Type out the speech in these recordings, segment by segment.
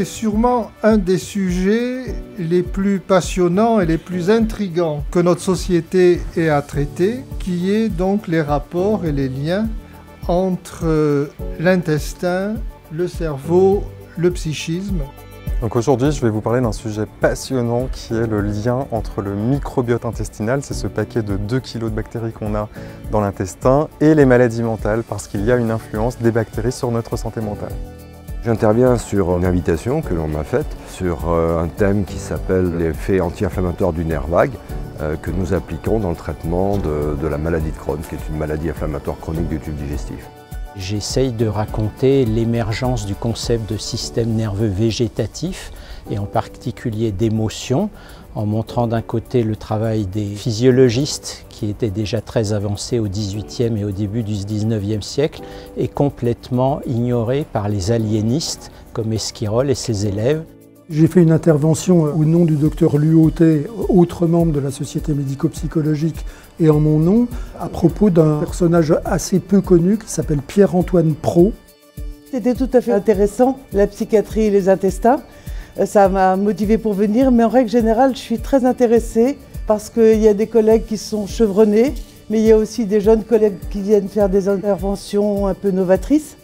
est sûrement un des sujets les plus passionnants et les plus intrigants que notre société ait à traiter, qui est donc les rapports et les liens entre l'intestin, le cerveau, le psychisme. Donc aujourd'hui, je vais vous parler d'un sujet passionnant qui est le lien entre le microbiote intestinal, c'est ce paquet de 2 kg de bactéries qu'on a dans l'intestin, et les maladies mentales, parce qu'il y a une influence des bactéries sur notre santé mentale. J'interviens sur une invitation que l'on m'a faite sur un thème qui s'appelle l'effet anti-inflammatoire du nerf vague que nous appliquons dans le traitement de la maladie de Crohn, qui est une maladie inflammatoire chronique du tube digestif. J'essaye de raconter l'émergence du concept de système nerveux végétatif et en particulier d'émotions, en montrant d'un côté le travail des physiologistes qui étaient déjà très avancés au XVIIIe et au début du XIXe siècle et complètement ignorés par les aliénistes comme Esquirol et ses élèves. J'ai fait une intervention au nom du docteur Luotet, autre membre de la Société médico-psychologique, et en mon nom, à propos d'un personnage assez peu connu qui s'appelle Pierre-Antoine Praud. C'était tout à fait intéressant, la psychiatrie et les intestins. Ça m'a motivée pour venir, mais en règle générale, je suis très intéressée parce qu'il y a des collègues qui sont chevronnés, mais il y a aussi des jeunes collègues qui viennent faire des interventions un peu novatrices.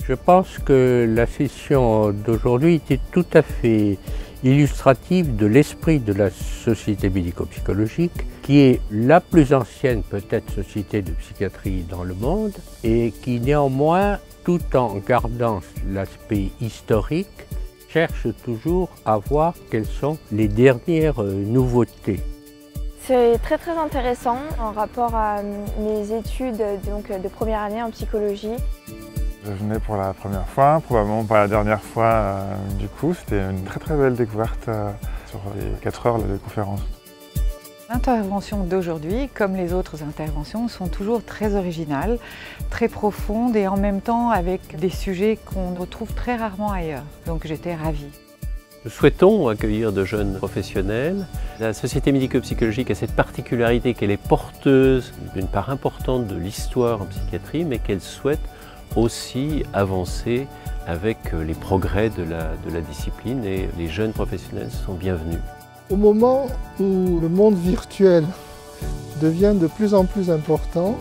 Je pense que la session d'aujourd'hui était tout à fait illustrative de l'esprit de la Société médico-psychologique, qui est la plus ancienne peut-être société de psychiatrie dans le monde et qui néanmoins, tout en gardant l'aspect historique, cherche toujours à voir quelles sont les dernières nouveautés. C'est très intéressant en rapport à mes études de première année en psychologie. Je venais pour la première fois, probablement pas la dernière fois du coup. C'était une très belle découverte sur les 4 heures de conférence. L'intervention d'aujourd'hui, comme les autres interventions, sont toujours très originales, très profondes et en même temps avec des sujets qu'on retrouve très rarement ailleurs. Donc j'étais ravie. Nous souhaitons accueillir de jeunes professionnels. La Société médico-psychologique a cette particularité qu'elle est porteuse d'une part importante de l'histoire en psychiatrie, mais qu'elle souhaite aussi avancer avec les progrès de la discipline, et les jeunes professionnels sont bienvenus. Au moment où le monde virtuel devient de plus en plus important,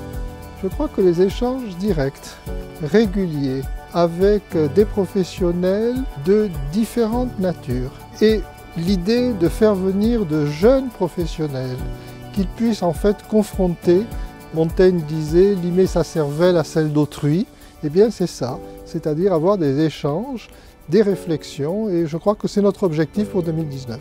je crois que les échanges directs, réguliers, avec des professionnels de différentes natures et l'idée de faire venir de jeunes professionnels qu'ils puissent en fait confronter, Montaigne disait « limer sa cervelle à celle d'autrui », eh bien c'est ça, c'est-à-dire avoir des échanges, des réflexions, et je crois que c'est notre objectif pour 2019.